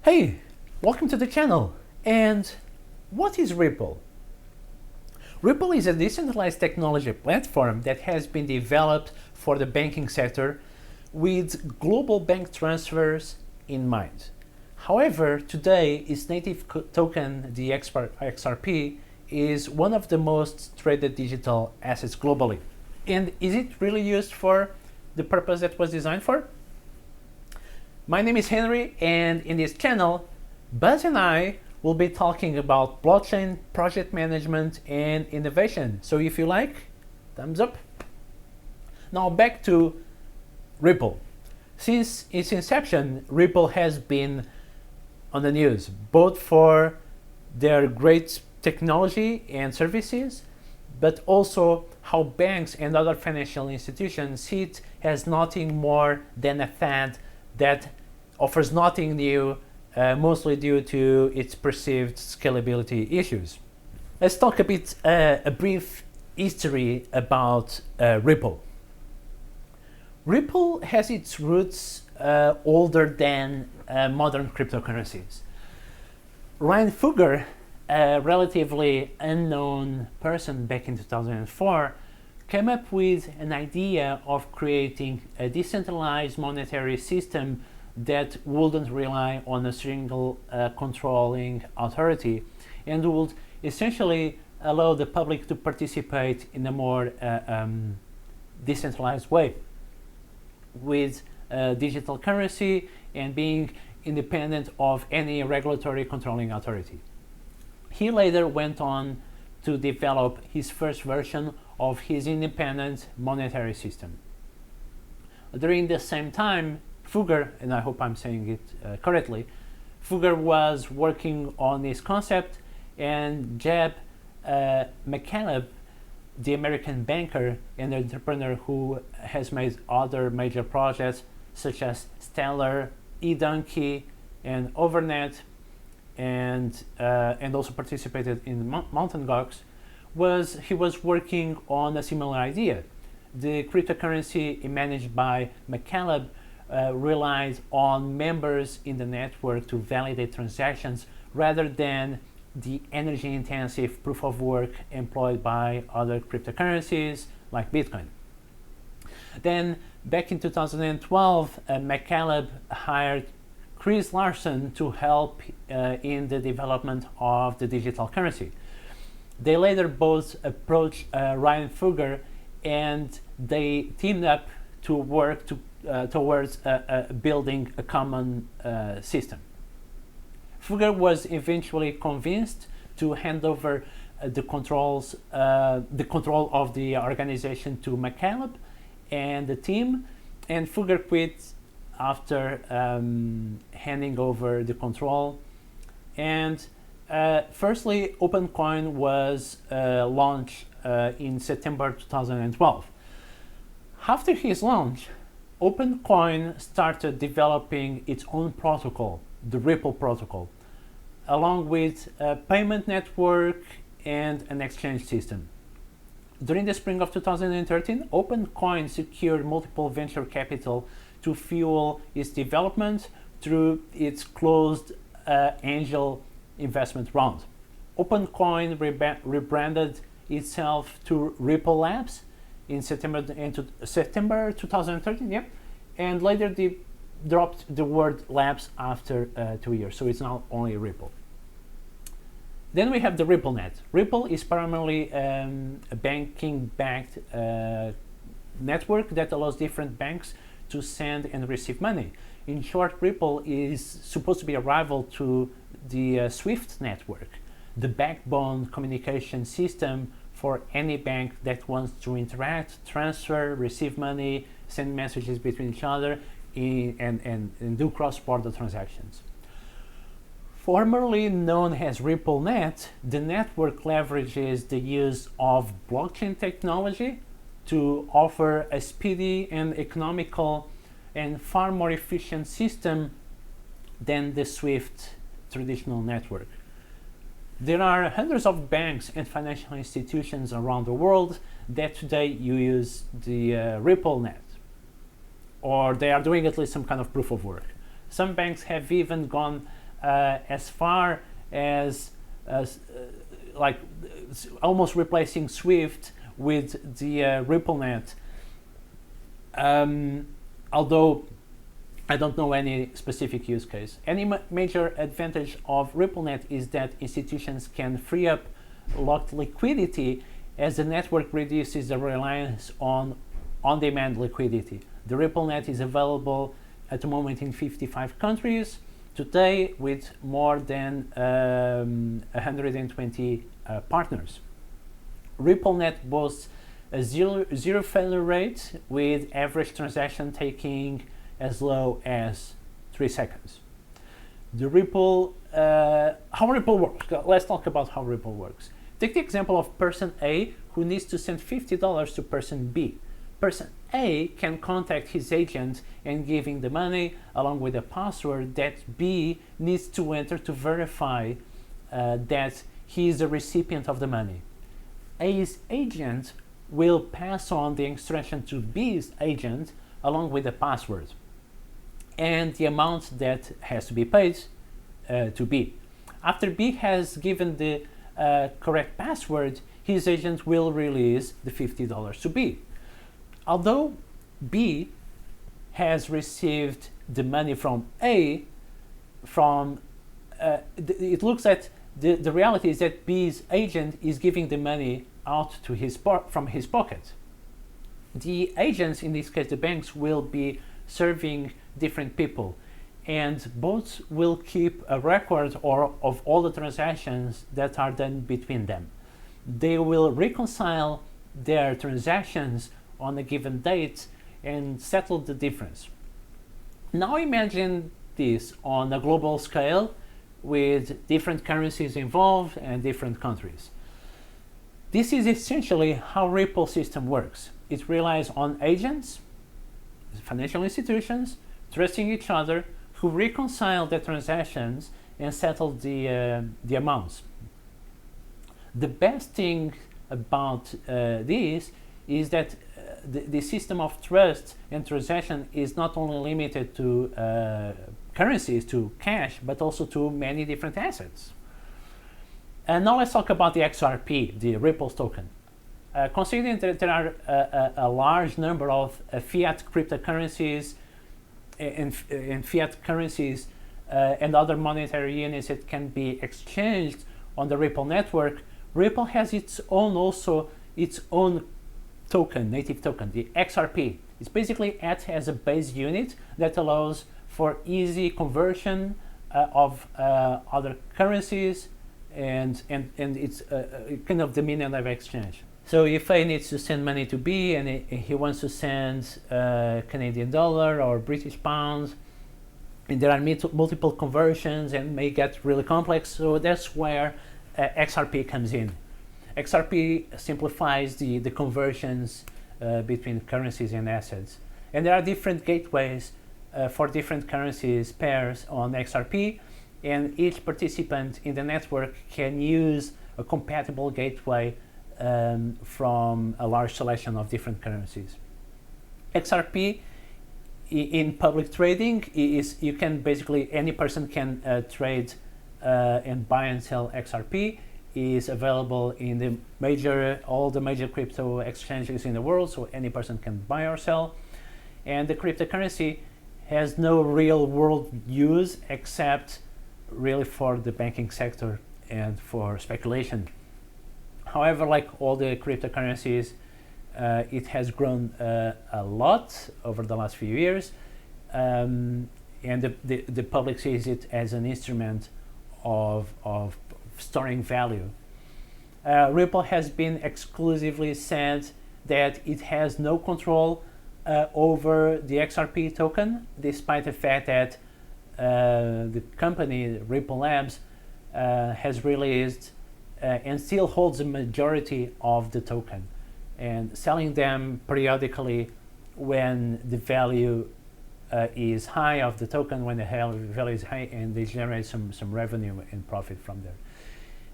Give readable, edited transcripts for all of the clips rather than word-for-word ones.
Hey, welcome to the channel. And what is Ripple? Ripple is a decentralized technology platform that has been developed for the banking sector with global bank transfers in mind. However, today its native token, the XRP, is one of the most traded digital assets globally. And is it really used for the purpose that was designed for? My name is Henry, and in this channel, Buzz and I will be talking about blockchain, project management, and innovation. So if you like, thumbs up. Now back to Ripple. Since its inception, Ripple has been on the news, both for their great technology and services, but also how banks and other financial institutions see it as nothing more than a fad that offers nothing new, mostly due to its perceived scalability issues. Let's talk a brief history about Ripple. Ripple has its roots older than modern cryptocurrencies. Ryan Fugger, a relatively unknown person back in 2004, came up with an idea of creating a decentralized monetary system that wouldn't rely on a single controlling authority and would essentially allow the public to participate in a more decentralized way with digital currency and being independent of any regulatory controlling authority. He later went on to develop his first version of his independent monetary system. During the same time, Fugger, and I hope I'm saying it correctly, Fugger was working on this concept, and Jeb McCaleb, the American banker and entrepreneur who has made other major projects such as Stellar, eDonkey, and Overnet, and also participated in Mountain Gox, was working on a similar idea. The cryptocurrency managed by McCaleb relies on members in the network to validate transactions rather than the energy-intensive proof of work employed by other cryptocurrencies like Bitcoin. Then, back in 2012, McCaleb hired Chris Larson to help in the development of the digital currency. They later both approached Ryan Fugger, and they teamed up to work towards building a common system. Fugger was eventually convinced to hand over the control of the organization to McCaleb and the team, and Fugger quit after handing over the control. And firstly, OpenCoin was launched in September 2012. After his launch, OpenCoin started developing its own protocol, the Ripple protocol, along with a payment network and an exchange system. During the spring of 2013, OpenCoin secured multiple venture capital to fuel its development through its closed angel investment round. OpenCoin rebranded itself to Ripple Labs in September 2013, and later they dropped the word labs after 2 years, so it's now only Ripple. Then we have the RippleNet. Ripple is primarily a banking-backed network that allows different banks to send and receive money. In short, Ripple is supposed to be a rival to the SWIFT network, the backbone communication system for any bank that wants to interact, transfer, receive money, send messages between each other, and do cross-border transactions. Formerly known as RippleNet, the network leverages the use of blockchain technology to offer a speedy and economical and far more efficient system than the SWIFT traditional network. There are hundreds of banks and financial institutions around the world that today use the RippleNet, or they are doing at least some kind of proof of work. Some banks have even gone as far as like almost replacing Swift with the RippleNet. Although I don't know any specific use case. Any major advantage of RippleNet is that institutions can free up locked liquidity as the network reduces the reliance on on-demand liquidity. The RippleNet is available at the moment in 55 countries today with more than 120 partners. RippleNet boasts a zero failure rate with average transaction taking as low as 3 seconds. How Ripple works. Let's talk about how Ripple works. Take the example of person A who needs to send $50 to person B. Person A can contact his agent and give him the money along with a password that B needs to enter to verify that he is the recipient of the money. A's agent will pass on the instruction to B's agent along with the password and the amount that has to be paid to B. After B has given the correct password, his agent will release the $50 to B. Although B has received the money from A, it looks at the reality is that B's agent is giving the money out to from his pocket. The agents, in this case the banks, will be serving different people, and both will keep a record of all the transactions that are done between them. They will reconcile their transactions on a given date and settle the difference. Now imagine this on a global scale with different currencies involved and different countries. This is essentially how Ripple system works. It relies on agents, financial institutions, trusting each other, who reconcile the transactions and settle the amounts. The best thing about this is that the system of trust and transaction is not only limited to currencies, to cash, but also to many different assets. And now let's talk about the XRP, the Ripple's token. Considering that there are a large number of fiat cryptocurrencies and fiat currencies and other monetary units that can be exchanged on the Ripple network, Ripple has its own token, native token, the XRP. It's basically acts as a base unit that allows for easy conversion of other currencies, and it's kind of the medium of exchange. So if A needs to send money to B and he wants to send Canadian dollar or British pounds, and there are multiple conversions and may get really complex, so that's where XRP comes in. XRP simplifies the conversions between currencies and assets. And there are different gateways for different currencies pairs on XRP, and each participant in the network can use a compatible gateway from a large selection of different currencies. XRP in public trading is, you can basically, any person can trade and buy and sell XRP. Is available in all the major crypto exchanges in the world, so any person can buy or sell. And the cryptocurrency has no real world use except really for the banking sector and for speculation. However, like all the cryptocurrencies, it has grown a lot over the last few years, and the public sees it as an instrument of storing value. Ripple has been exclusively said that it has no control over the XRP token, despite the fact that the company Ripple Labs has released and still holds a majority of the token, and selling them periodically when the value is high of the token, when the value is high, and they generate some revenue and profit from there.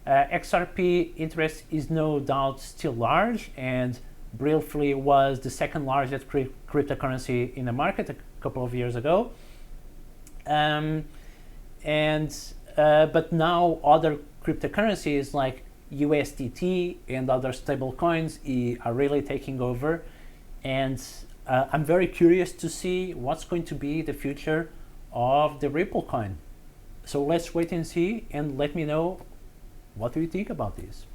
XRP interest is no doubt still large, and briefly was the second largest cryptocurrency in the market a couple of years ago. and but now other cryptocurrencies like USDT and other stable coins are really taking over, and I'm very curious to see what's going to be the future of the Ripple coin. So let's wait and see, and let me know what do you think about this.